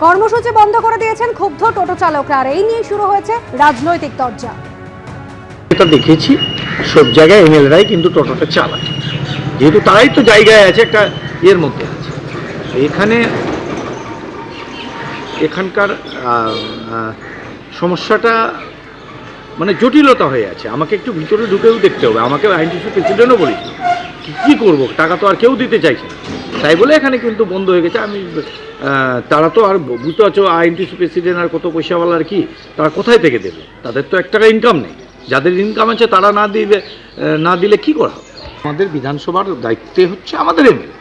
কর্মসূচি বন্ধ করে দিয়েছেন ক্ষুব্ধ টোটো চালকরা, আর এই নিয়ে শুরু হয়েছে রাজনৈতিক তরজা। এটা দেখেছি সব জায়গায় এমএলএরাই কিন্তু টোটোটা চালায়, যেহেতু তারাই তো জায়গায় আছে, একটা এর মধ্যে আছে। এখানকার সমস্যাটা মানে জটিলতা হয়ে আছে। আমাকে একটু ভিতরে ঢুকেও দেখতে হবে। আমাকে আইনটিসি প্রেসিডেন্টও বলেছিল কী করবো, টাকা তো আর কেউ দিতে চাইছে না, তাই বলে এখানে কিন্তু বন্ধ হয়ে গেছে। আমি তারা তো আর বুঝতে পারছো আইনটিসি প্রেসিডেন্ট আর কত পয়সাওয়ালার কি, তারা কোথায় থেকে দেবে? তাদের তো 1 টাকা ইনকাম নেই। যাদের ইনকাম আছে তারা না দিলে কি করা হবে? আমাদের বিধানসভার দায়িত্বে হচ্ছে আমাদের এমএলএ,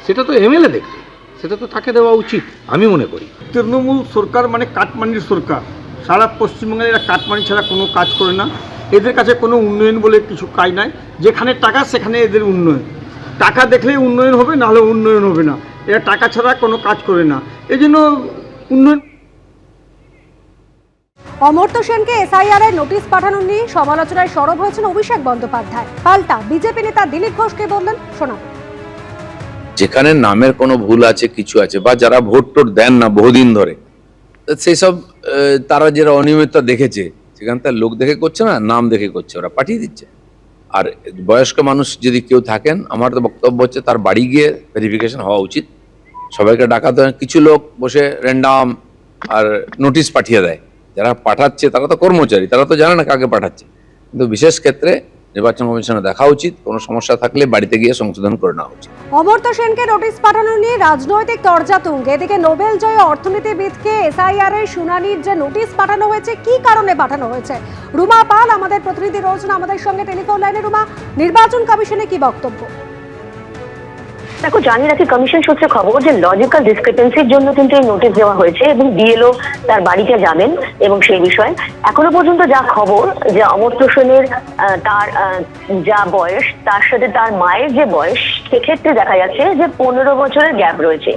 সেটা তো এমএলএ দেখবে, সেটা তো তাকে দেওয়া উচিত আমি মনে করি। তৃণমূল সরকার মানে কাটমানির সরকার। সারা পশ্চিমবঙ্গে এরা কাটমানি ছাড়া কোনো কাজ করে না। এদের কাছে কোনো উন্নয়ন বলে কিছু কাজ নাই। যেখানে টাকা সেখানে এদের উন্নয়ন। টাকা দেখলেই উন্নয়ন হবে, নাহলে উন্নয়ন হবে না। এরা টাকা ছাড়া কোনো কাজ করে না, এই জন্য উন্নয়ন। অমর্ত্য সেনকে এসআইআর এর নোটিশ পাঠানো নিয়ে সমালোচনায় সরব হয়েছেন অভিষেক বন্দ্যোপাধ্যায়। পাল্টা বিজেপি নেতা দিলীপ ঘোষকে বললেন, শোনাব। যেখানে নামের কোনো ভুল আছে, কিছু আছে, বা যারা ভোট টোট দেন না বহুদিন ধরে, সেই সব তারা যারা অনিয়মিততা দেখেছে, সেখানে তার লোক দেখে করছে না, নাম দেখে করছে, ওরা পাঠিয়ে দিচ্ছে। আর বয়স্ক মানুষ যদি কেউ থাকেন, আমার তো বক্তব্য হচ্ছে তার বাড়ি গিয়ে ভেরিফিকেশন হওয়া উচিত। সবাইকে ডাকাতে হয়, কিছু লোক বসে র্যান্ডাম আর নোটিশ পাঠিয়ে দেয়। যারা পাঠাচ্ছে তারা তো কর্মচারী, তারা তো জানে না কাকে পাঠাচ্ছে। কিন্তু বিশেষ ক্ষেত্রে নির্বাচন কমিশনে দেখা উচিত, কোনো সমস্যা থাকলে বাড়িতে গিয়ে সংশোধন করে নেওয়া উচিত। অমর্ত্য সেনকে নোটিশ পাঠানো নিয়ে রাজনৈতিক তরজা তুঙ্গে। এদিকে নোবেল জয়ী অর্থনীতিবিদকে এসআইআর এর শুনানির যে নোটিশ পাঠানো হয়েছে, কি কারণে পাঠানো হয়েছে? রুমা পাল আমাদের প্রতিনিধি রয়েছেন আমাদের সঙ্গে টেলিফোন লাইনে। রুমা, নির্বাচন কমিশনে কি বক্তব্য? দেখো, জানি রাখি কমিশন সূত্রে খবর যে লজিক্যাল ডিসক্রিপেন্সির জন্য কিন্তু এই নোটিশ দেওয়া হয়েছে এবং বিএলও তার বাড়িতে যাবেন। এবং সেই বিষয়ে এখনো পর্যন্ত যা খবর, যে অমর্ত্য সেনের তার যা বয়স, তার সাথে তার মায়ের যে বয়স, সেক্ষেত্রে দেখা যাচ্ছে যে 15 বছরের গ্যাপ রয়েছে।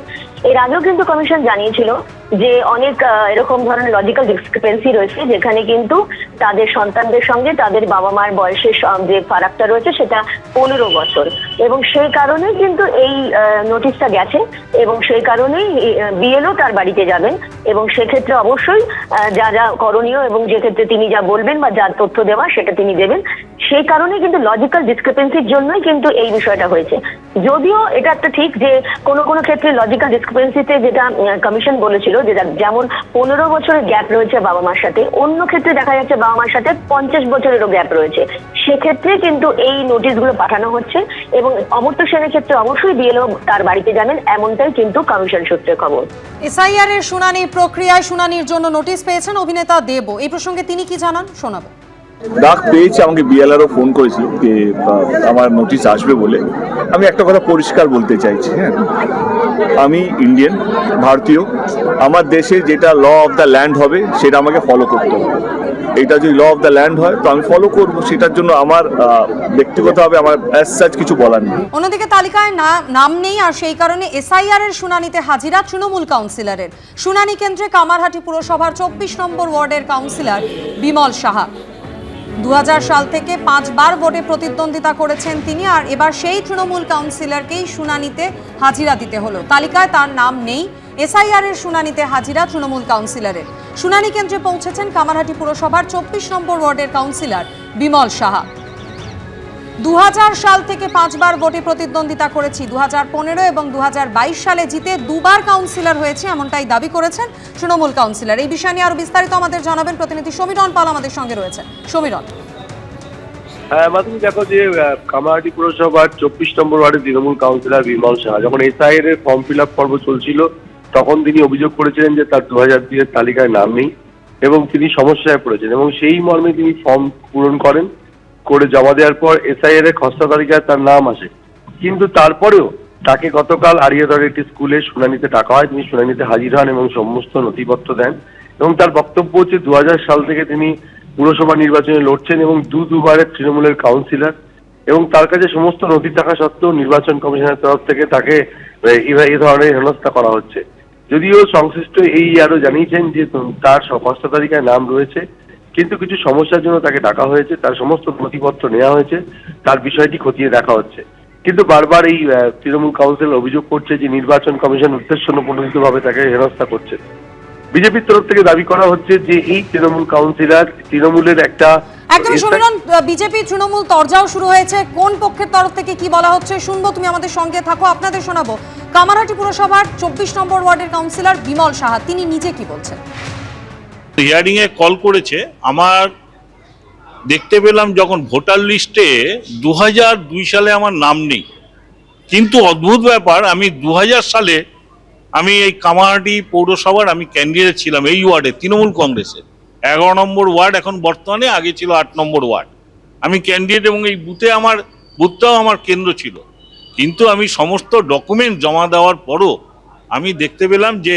এর আগেও কিন্তু কমিশন জানিয়েছিল যে অনেক এরকম ধরনের লজিক্যাল ডিসক্রিপেন্সি রয়েছে, যেখানে কিন্তু তাদের সন্তানদের সঙ্গে তাদের বাবা মার বয়সের যে ফারাকটা রয়েছে সেটা 15 বছর। এবং সেই কারণেই কিন্তু এই নোটিশটা গেছে, এবং সেই কারণেই বিএলও তার বাড়িতে যাবেন। এবং সেক্ষেত্রে অবশ্যই যা যা করণীয় এবং যে ক্ষেত্রে তিনি যা বলবেন বা যা তথ্য দেওয়া সেটা তিনি দেবেন। সেই কারণে কিন্তু লজিক্যাল ডিসক্রিপেন্সির জন্যই কিন্তু এই বিষয়টা হয়েছে। যদিও এটা একটা ঠিক যে কোনো কোনো ক্ষেত্রে লজিক্যাল ডিসক্রিপেন্সিতে যেটা কমিশন বলেছিল, যে যেমন 15 বছরের গ্যাপ রয়েছে বাবা মার সাথে, অন্য ক্ষেত্রে দেখা যাচ্ছে বাবা মার সাথে 50 বছরেরও গ্যাপ রয়েছে। সেক্ষেত্রে কিন্তু এই নোটিশগুলো পাঠানো হচ্ছে এবং অমর্ত্য সেনের ক্ষেত্রে অবশ্যই বিএলও তার বাড়িতে যাবেন, এমনটাই কিন্তু কমিশন সূত্রে খবর। এসআইআর এর শুনানি প্রক্রিয়ায় শুনানির জন্য নোটিশ পেয়েছেন অভিনেতা দেব। এই প্রসঙ্গে তিনি কি জানান, শোনাবো। ডাক পেয়েছে, আমাকে বিএলআরও ফোন করেছিল যে আমার নোটিশ আসবে বলে। আমি একটা কথা পরিষ্কার বলতে চাইছি, হ্যাঁ, আমি ইন্ডিয়ান, ভারতীয়। আমার দেশে যেটা ল অফ দ্য ল্যান্ড হবে সেটা আমাকে ফলো করতে হবে। এটা যদি ল অফ দ্য ল্যান্ড হয় তো আমি ফলো করবো। সেটার জন্য আমার ব্যক্তিগতভাবে আমার অ্যাজ সাচ কিছু বলার নেই। অন্যদিকে তালিকায় নাম নেই, আর সেই কারণে এসআইআর এর শুনানিতে হাজিরা তৃণমূল কাউন্সিলরের। শুনানি কেন্দ্রে কামারহাটি পুরসভার 24 নম্বর ওয়ার্ডের কাউন্সিলর বিমল সাহা। 2000 সাল থেকে 5 বার ভোটে প্রতিদ্বন্দ্বিতা করেছেন তিনি, আর এবার সেই তৃণমূল কাউন্সিলরকেই শুনানিতে হাজিরা দিতে হলো। তালিকায় তার নাম নেই। এসআইআর এর শুনানিতে হাজিরা তৃণমূল কাউন্সিলরের। শুনানি কেন্দ্রে পৌঁছেছেন কামারহাটি পুরসভার 24 নম্বর ওয়ার্ডের কাউন্সিলর বিমল সাহা। 2000 সাল থেকে 5 বার ভোটে প্রতিদ্বন্দ্বিতা করেছি, 2015 এবং 2022 সালে জিতে 2 বার কাউন্সিলর হয়েছে, এমনটাই দাবি করেছেন তৃণমূল কাউন্সিলর। এই বিষয় নিয়ে আরো বিস্তারিত আমাদের জানাবেন প্রতিনিধি সমীরণ পাল আমাদের সঙ্গে রয়েছে। সমীরণ। হ্যাঁ, তুমি দেখো যে কামারহাটি পুরসভার 24 নম্বর ওয়ার্ডের তৃণমূল কাউন্সিলর বিমল সাহা যখন এসআইআর এর ফর্ম ফিল আপ পর্ব চলছিল, তখন তিনি অভিযোগ করেছিলেন যে তার 2002 এর তালিকায় নাম নেই এবং তিনি সমস্যায় পড়েছেন, এবং সেই মর্মে তিনি ফর্ম পূরণ করে জমা দেওয়ার পর এসআইআর এর খসড়া তালিকায় তার নাম আসে। কিন্তু তারপরেও তাকে গতকাল আড়িয়াদরের একটি স্কুলে শুনানিতে ডাকা হয়। তিনি শুনানিতে হাজির হন এবং সমস্ত নথিপত্র দেন, এবং তার বক্তব্য হচ্ছে 2000 সাল থেকে তিনি পুরসভা নির্বাচনে লড়ছেন এবং দুবারের তৃণমূলের কাউন্সিলর, এবং তার কাছে সমস্ত নথি থাকা সত্ত্বেও নির্বাচন কমিশনের তরফ থেকে তাকে এই ধরনের হেনস্থা করা হচ্ছে। যদিও সংশ্লিষ্ট আরো জানিয়েছেন যে তার খসড়া তালিকায় নাম রয়েছে, কিন্তু কিছু সমস্যার জন্য তাকে ডাকা হয়েছে, তার সমস্ত নথিপত্র নেওয়া হয়েছে, তার বিষয়টি খতিয়ে দেখা হচ্ছে। কিন্তু বারবার এই তৃণমূল কাউন্সিল অভিযোগ করছে যে নির্বাচন কমিশন উদ্দেশ্যপ্রণোদিতভাবে তাকে হেনস্থা করছে। বিজেপির তরফ থেকে দাবি করা হচ্ছে যে এই তৃণমূল কাউন্সিলর তৃণমূলের একটা একদমই শুনুন, বিজেপি তৃণমূল তরজাও শুরু হয়েছে। কোন পক্ষের তরফ থেকে কি বলা হচ্ছে শুনবো, তুমি আমাদের সঙ্গে থাকো, আপনাদের শোনাবো। কামারহাটি পুরসভার 24 নম্বর ওয়ার্ডের কাউন্সিলর বিমল সাহা, তিনি নিজে কি বলছেন। হিয়ারিং এ কল করেছে। আমার দেখতে পেলাম যখন ভোটার লিস্টে 2002 সালে আমার নাম নেই, কিন্তু অদ্ভুত ব্যাপার, আমি 2000 সালে আমি এই কামারহাটি পৌরসভার আমি ক্যান্ডিডেট ছিলাম এই ওয়ার্ডে তৃণমূল কংগ্রেসের 11 নম্বর ওয়ার্ড, এখন বর্তমানে, আগে ছিল 8 নম্বর ওয়ার্ড। আমি ক্যান্ডিডেট এবং এই বুথটাও আমার কেন্দ্র ছিল, কিন্তু আমি সমস্ত ডকুমেন্ট জমা দেওয়ার পরও আমি দেখতে পেলাম যে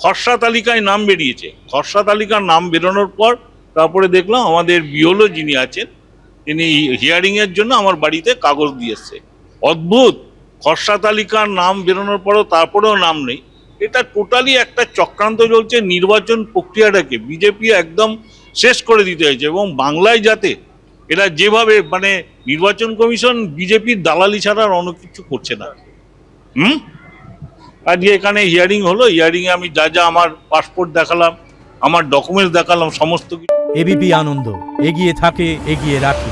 খসড়া তালিকায় নাম বেরিয়েছে। খসড়া তালিকার নাম বেরোনোর পর তারপরে দেখলাম আমাদের বিওলো যিনি আছেন তিনি হিয়ারিংয়ের জন্য আমার বাড়িতে কাগজ দিয়ে এসছে। অদ্ভুত, খসড়া তালিকার নাম বেরোনোর পরও তারপরেও নাম নেই। এটা টোটালি একটা চক্রান্ত চলছে, নির্বাচন প্রক্রিয়াটাকে বিজেপি একদম শেষ করে দিতে হয়েছে। এবং বাংলায় যাতে এরা যেভাবে মানে নির্বাচন কমিশন বিজেপির দালালি ছাড়া আর অন্য কিছু করছে না। আজকে এখানে হিয়ারিং হলো, হিয়ারিংয়ে আমি যা যা আমার পাসপোর্ট দেখালাম, আমার ডকুমেন্টস দেখালাম, সমস্ত কিছু। এবিপি আনন্দ, এগিয়ে থাকে, এগিয়ে রাখে।